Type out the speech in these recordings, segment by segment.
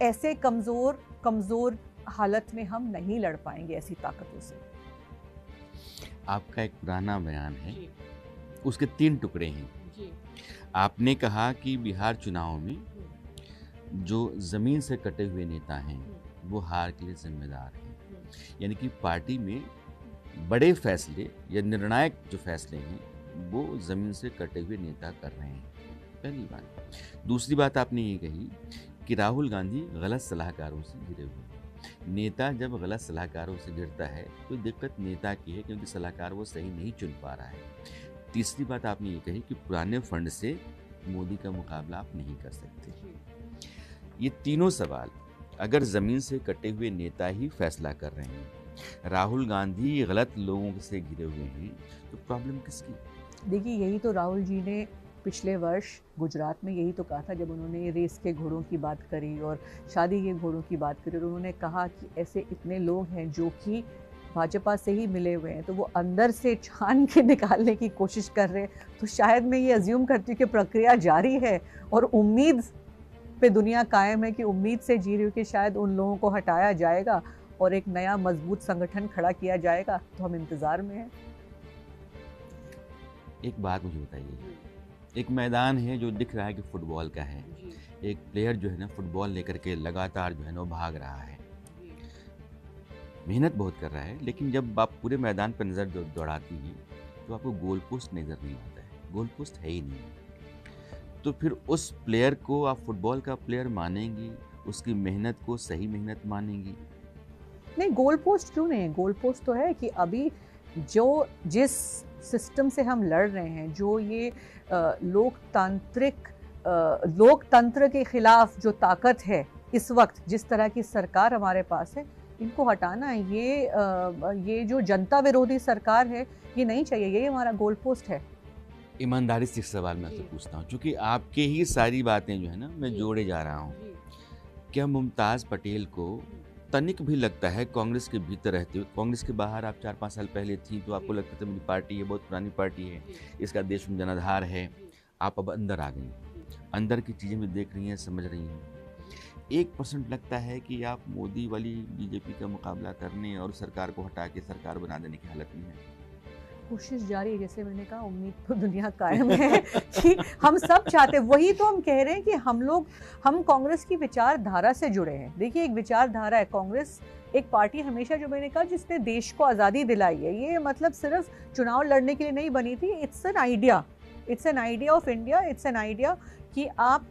ऐसे कमज़ोर कमज़ोर हालत में हम नहीं लड़ पाएंगे ऐसी ताकतों से। आपका एक पुराना बयान है, जी। उसके 3 टुकड़े हैं। जी। आपने कहा कि बिहार चुनाव में हम्म, जो ज़मीन से कटे हुए नेता हैं, हम्म, वो हार के लिए ज़िम्मेदार हैं। हम्म, यानी कि पार्टी में बड़े फैसले या निर्णायक जो फैसले हैं, वो ज़मीन से कटे हुए नेता कर रहे हैं, पहली बात। दूसरी बात आपने ये कही कि राहुल गांधी गलत सलाहकारों से घिरे हुए हैं। नेता जब गलत सलाहकारों से घिरता है, तो दिक्कत नेता की है, क्योंकि सलाहकार वो सही नहीं चुन पा रहा है। तीसरी बात आपने ये कही कि पुराने फंड से मोदी का मुकाबला आप नहीं कर सकते। ये तीनों सवाल अगर ज़मीन से कटे हुए नेता ही फैसला कर रहे हैं, राहुल गांधी गलत लोगों से घिरे हुए हैं, तो प्रॉब्लम किसकी? देखिए, यही तो राहुल जी ने पिछले वर्ष गुजरात में यही तो कहा था, जब उन्होंने रेस के घोड़ों की बात करी और शादी के घोड़ों की बात करी, और उन्होंने कहा कि ऐसे इतने लोग हैं जो कि भाजपा से ही मिले हुए हैं, तो वो अंदर से छान के निकालने की कोशिश कर रहे हैं। तो शायद मैं ये अज्यूम करती हूँ कि प्रक्रिया जारी है और उम्मीद पे दुनिया कायम है, कि उम्मीद से जी रही हूँ कि शायद उन लोगों को हटाया जाएगा और एक नया मजबूत संगठन खड़ा किया जाएगा। तो हम इंतज़ार में हैं। एक बात मुझे बताइए, एक मैदान है जो दिख रहा है कि फुटबॉल का है, एक प्लेयर जो है ना फुटबॉल लेकर के लगातार जो है ना वो भाग रहा है, मेहनत बहुत कर रहा है, लेकिन जब आप पूरे मैदान पर नज़र दौड़ाती हैं, तो आपको गोल पोस्ट नज़र नहीं आता है, गोल पोस्ट है ही नहीं। तो फिर उस प्लेयर को आप फुटबॉल का प्लेयर मानेंगी, उसकी मेहनत को सही मेहनत मानेंगी? नहीं, गोल पोस्ट क्यों नहीं है? गोल पोस्ट तो है कि अभी जो जिस सिस्टम से हम लड़ रहे हैं, जो ये लोकतंत्र के खिलाफ जो ताकत है इस वक्त, जिस तरह की सरकार हमारे पास है, इनको हटाना है। ये जो जनता विरोधी सरकार है, ये नहीं चाहिए। यही हमारा गोल पोस्ट है। ईमानदारी से एक सवाल मैं आपसे पूछता हूँ, चूँकि आपके ही सारी बातें जो है ना मैं जोड़े जा रहा हूँ। क्या मुमताज़ पटेल को तनिक भी लगता है कांग्रेस के भीतर रहते हुए, कांग्रेस के बाहर आप 4-5 साल पहले थी तो आपको लगता था मेरी पार्टी है, बहुत पुरानी पार्टी है, इसका देश में जनाधार है, आप अब अंदर आ गई, अंदर की चीज़ें भी देख रही हैं, समझ रही हैं। 1% लगता है कि आप मोदी वाली बीजेपी का मुकाबला करने और सरकार को हटा के सरकार बना देने की हालत में हैं? कोशिश जारी है, जैसे मैंने कहा, उम्मीद तो दुनिया कायम है कि हम सब चाहते हैं। वही तो हम कह रहे हैं कि हम कांग्रेस की विचारधारा से जुड़े हैं। देखिए, एक विचारधारा है कांग्रेस, एक पार्टी हमेशा, जो मैंने कहा, जिसने देश को आज़ादी दिलाई है। ये मतलब सिर्फ चुनाव लड़ने के लिए नहीं बनी थी। It's an idea, it's an idea of India, it's an idea कि आप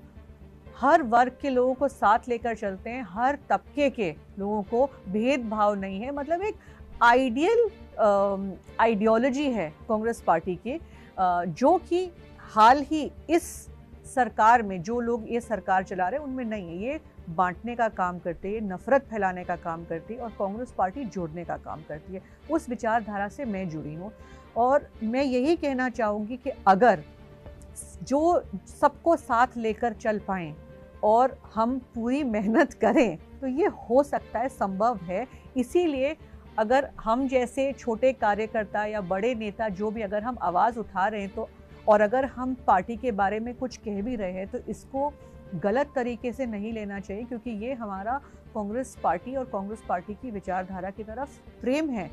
हर वर्ग के लोगों को साथ लेकर चलते हैं, हर तबके के लोगों को भेदभाव नहीं है। मतलब एक आइडियल आइडियोलॉजी है कांग्रेस पार्टी की, जो कि हाल ही इस सरकार में जो लोग ये सरकार चला रहे हैं उनमें नहीं है। ये बांटने का काम करती है, नफरत फैलाने का काम करती है, और कांग्रेस पार्टी जोड़ने का काम करती है। उस विचारधारा से मैं जुड़ी हूँ, और मैं यही कहना चाहूँगी कि अगर जो सबको साथ लेकर चल पाएं और हम पूरी मेहनत करें, तो ये हो सकता है, संभव है। इसीलिए अगर हम जैसे छोटे कार्यकर्ता या बड़े नेता जो भी, अगर हम आवाज़ उठा रहे हैं, तो और अगर हम पार्टी के बारे में कुछ कह भी रहे हैं, तो इसको गलत तरीके से नहीं लेना चाहिए, क्योंकि ये हमारा कांग्रेस पार्टी और कांग्रेस पार्टी की विचारधारा की तरफ प्रेम है,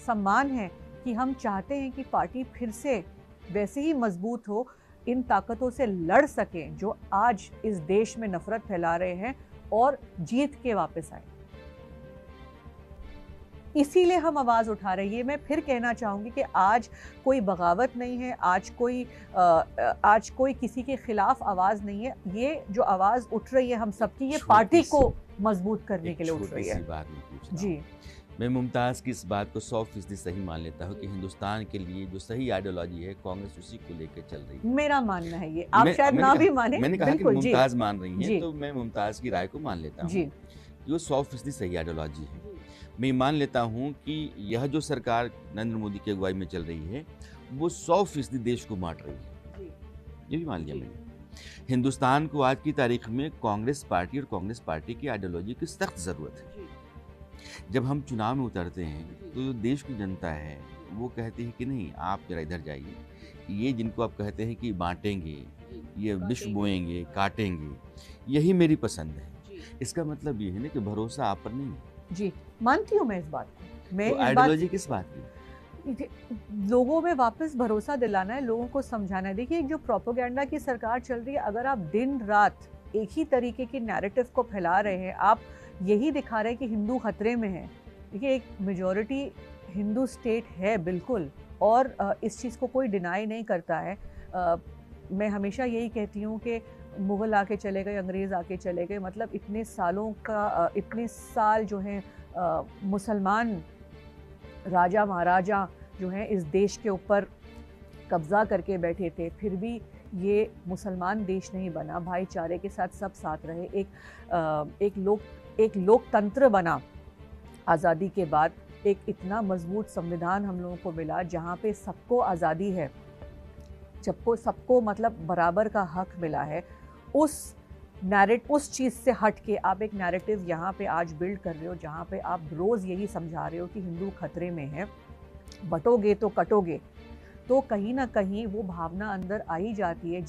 सम्मान है, कि हम चाहते हैं कि पार्टी फिर से वैसे ही मजबूत हो, इन ताकतों से लड़ सकें जो आज इस देश में नफरत फैला रहे हैं, और जीत के वापस आए। इसीलिए हम आवाज़ उठा रहे हैं। ये मैं फिर कहना चाहूँगी कि आज कोई बगावत नहीं है, आज कोई किसी के खिलाफ आवाज़ नहीं है। ये जो आवाज़ उठ रही है हम सबकी, ये पार्टी को मजबूत करने के लिए उठ रही है। छोटी सी बात मैं पूछ रहा जी। हूँ, मैं मुमताज़ की इस बात को 100% सही मान लेता हूँ कि हिंदुस्तान के लिए जो सही आइडियोलॉजी है, कांग्रेस उसी को लेकर चल रही है। मेरा मानना है ये, आप शायद ना भी माने। मैंने कहा कि बिल्कुल, जी। मुमताज़ मान रही हैं, जी। तो मैं मुमताज़ की राय को मान लेता हूँ जी। कि वो 100% सही आइडियोलॉजी है। मैं मान लेता हूँ कि यह जो सरकार नरेंद्र मोदी की अगुवाई में चल रही है, वो 100% देश को बांट रही है, ये भी मान लिया मैंने। हिंदुस्तान को आज की तारीख में कांग्रेस पार्टी और कांग्रेस पार्टी की आइडियोलॉजी की सख्त ज़रूरत है। जब हम चुनाव में उतरते हैं, तो जो देश की जनता है वो कहती है कि नहीं, आप जरा इधर जाइए, ये जिनको आप कहते हैं कि बांटेंगे, ये विष बोएंगे, काटेंगे, यही मेरी पसंद है। इसका मतलब ये है ना कि भरोसा आप पर नहीं है। जी, मानती हूँ मैं इस बात को। मैं तो इस बात आइडियोलॉजी किस बात की? लोगों में वापस भरोसा दिलाना है, लोगों को समझाना है। देखिए, एक जो प्रोपेगेंडा की सरकार चल रही है, अगर आप दिन रात एक ही तरीके की नैरेटिव को फैला रहे हैं, आप यही दिखा रहे हैं कि हिंदू खतरे में है। देखिए, एक मेजॉरिटी हिंदू स्टेट है बिल्कुल, और इस चीज़ को कोई डिनाई नहीं करता है। मैं हमेशा यही कहती हूँ कि मुग़ल आके चले गए, अंग्रेज़ आके चले गए, मतलब इतने सालों का इतने साल जो हैं मुसलमान राजा महाराजा जो हैं इस देश के ऊपर कब्ज़ा करके बैठे थे, फिर भी ये मुसलमान देश नहीं बना। भाईचारे के साथ सब साथ रहे, एक लोकतंत्र बना। आज़ादी के बाद एक इतना मजबूत संविधान हम लोगों को मिला जहाँ पे सबको आज़ादी है, सबको मतलब बराबर का हक मिला है। उस चीज़ से हट के आप एक नैरेटिव यहाँ पे आज बिल्ड कर रहे हो, जहाँ पे आप रोज़ यही समझा रहे हो कि हिंदू खतरे में है, बटोगे तो कटोगे। तो कहीं ना कहीं वो भावना अंदर आ ही जाती है,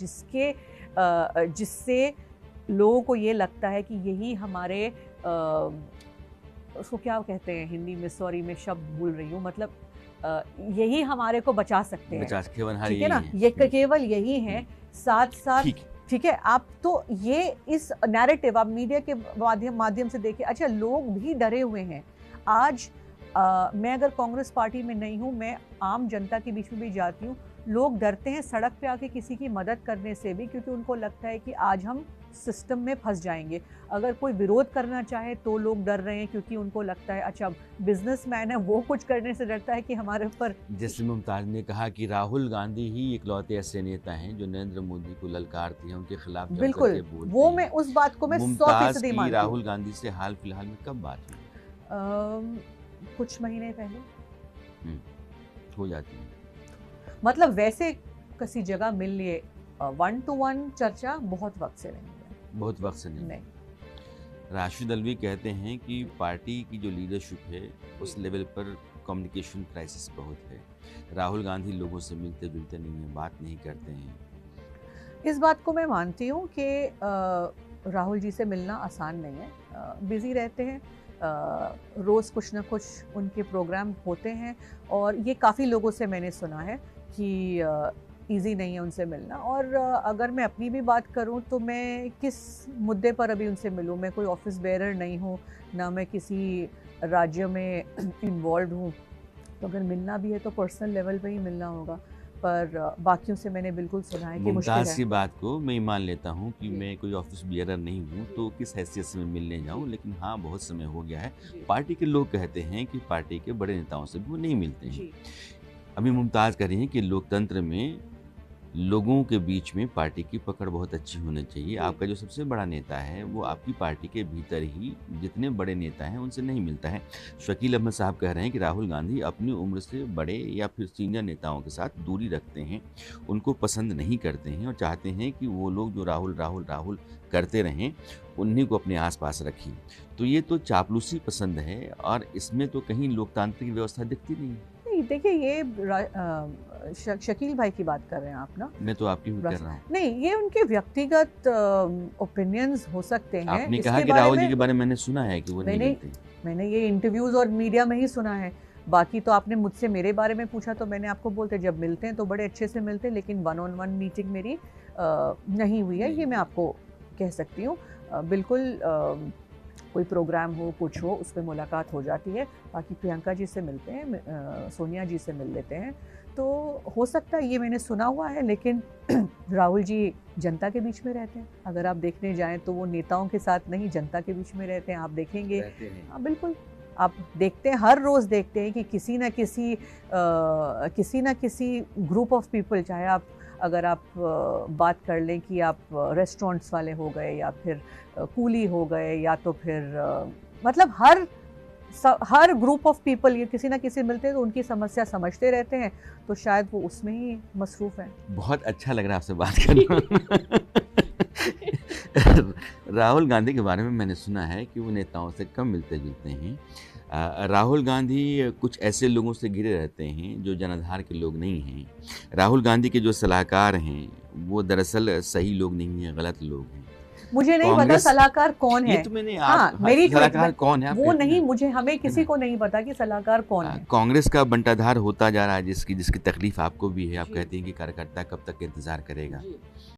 जिससे लोगों को ये लगता है कि यही हमारे उसको क्या कहते हैं हिंदी में, सॉरी मैं शब्द भूल रही हूँ, मतलब यही हमारे को बचा सकते हैं। ठीक है ना, ये केवल यही है। साथ साथ ठीक है, आप तो ये इस नैरेटिव आप मीडिया के माध्यम से देखिए। अच्छा, लोग भी डरे हुए हैं आज। मैं अगर कांग्रेस पार्टी में नहीं हूँ, मैं आम जनता के बीच में भी जाती हूँ, लोग डरते हैं सड़क पे आके किसी की मदद करने से भी, क्योंकि उनको लगता है कि आज हम सिस्टम में फंस जाएंगे। अगर कोई विरोध करना चाहे तो लोग डर रहे हैं, क्योंकि उनको लगता है अच्छा बिजनेसमैन है, वो कुछ करने से डरता है कि हमारे ऊपर। जैसे मुमताज ने कहा कि राहुल गांधी ही इकलौते ऐसे नेता हैं जो नरेंद्र मोदी को ललकारते हैं, उनके खिलाफ बिल्कुल, वो मैं उस बात को मैं 100% मानती हूं। राहुल गांधी से हाल फिलहाल में कब बात हुई? कुछ महीने पहले हो जाती है, मतलब वैसे किसी जगह मिल लिए 1-to-1 चर्चा बहुत वक्त से नहीं है। बहुत वक्त से नहीं। राशिद अल्वी कहते हैं कि पार्टी की जो लीडरशिप है उस लेवल पर कम्युनिकेशन क्राइसिस बहुत है। राहुल गांधी लोगों से मिलते जुलते नहीं हैं, बात नहीं करते हैं। इस बात को मैं मानती हूँ कि राहुल जी से मिलना आसान नहीं है, बिज़ी रहते हैं, रोज़ कुछ ना कुछ उनके प्रोग्राम होते हैं, और ये काफ़ी लोगों से मैंने सुना है कि ईज़ी नहीं है उनसे मिलना। और अगर मैं अपनी भी बात करूं तो मैं किस मुद्दे पर अभी उनसे मिलूं? मैं कोई ऑफिस बेरर नहीं हूं, ना मैं किसी राज्य में इन्वॉल्व हूं, तो अगर मिलना भी है तो पर्सनल लेवल पे ही मिलना होगा। पर बाकियों से मैंने बिल्कुल सुना है कि मुश्किल है। मुमताज़ की बात को मैं मान लेता हूँ कि मैं कोई ऑफिस बेरर नहीं हूँ, तो किस हैसियत से मैं मिलने जाऊँ, लेकिन हाँ बहुत समय हो गया है। पार्टी के लोग कहते हैं कि पार्टी के बड़े नेताओं से भी वो नहीं मिलते हैं। अभी मुमताज़ कह रही हैं कि लोकतंत्र में लोगों के बीच में पार्टी की पकड़ बहुत अच्छी होनी चाहिए। आपका जो सबसे बड़ा नेता है वो आपकी पार्टी के भीतर ही जितने बड़े नेता हैं उनसे नहीं मिलता है। शकील अहमद साहब कह रहे हैं कि राहुल गांधी अपनी उम्र से बड़े या फिर सीनियर नेताओं के साथ दूरी रखते हैं, उनको पसंद नहीं करते हैं और चाहते हैं कि वो लोग जो राहुल राहुल राहुल करते रहें उन्हीं को अपने आसपास रखें। तो ये तो चापलूसी पसंद है और इसमें तो कहीं लोकतांत्रिक व्यवस्था दिखती नहीं। देखिए, ये शकील भाई की बात कर रहे हैं आप ना? मैं तो आपकी भी कर रहा हूँ। नहीं, ये उनके व्यक्तिगत ओपिनियंस हो सकते हैं। आपने कहा कि राहुल जी के बारे में मैंने सुना है कि वो नहीं मिलते। मैंने ये इंटरव्यूज और मीडिया में ही सुना है। बाकी तो आपने मुझसे मेरे बारे में पूछा तो मैंने आपको बोलते जब मिलते हैं तो बड़े अच्छे से मिलते हैं, लेकिन 1-on-1 मीटिंग मेरी नहीं हुई है, ये मैं आपको कह सकती हूँ। बिल्कुल कोई प्रोग्राम हो, कुछ हो, उस पर मुलाकात हो जाती है। बाकी प्रियंका जी से मिलते हैं, सोनिया जी से मिल लेते हैं, तो हो सकता है ये मैंने सुना हुआ है। लेकिन राहुल जी जनता के बीच में रहते हैं, अगर आप देखने जाएं तो वो नेताओं के साथ नहीं, जनता के बीच में रहते हैं। आप देखेंगे, हाँ बिल्कुल, आप देखते हैं, हर रोज़ देखते हैं कि किसी ना किसी ग्रुप ऑफ पीपल, चाहे आप अगर आप बात कर लें कि आप रेस्टोरेंट्स वाले हो गए या फिर कूली हो गए, या तो फिर मतलब हर ग्रुप ऑफ पीपल ये किसी ना किसी मिलते हैं तो उनकी समस्या समझते रहते हैं, तो शायद वो उसमें ही मसरूफ़ हैं। बहुत अच्छा लग रहा है आपसे बात करना। राहुल गांधी के बारे में मैंने सुना है कि वो नेताओं से कम मिलते जुलते हैं। राहुल गांधी कुछ ऐसे लोगों से घिरे रहते हैं जो जनाधार के लोग नहीं हैं। राहुल गांधी के जो सलाहकार हैं वो दरअसल सही लोग नहीं हैं, गलत लोग हैं। मुझे नहीं पता कांग्रेस- सलाहकार कौन ये है। तो मैंने हाँ, मेरी सलाहकार कौन है आप वो कहते नहीं, हैं। मुझे हमें किसी को नहीं पता कि सलाहकार कौन है। कांग्रेस का बंटाधार होता जा रहा है, जिसकी जिसकी तकलीफ आपको भी है। आप जी। कहते हैं कि कार्यकर्ता कब तक इंतजार करेगा। जी।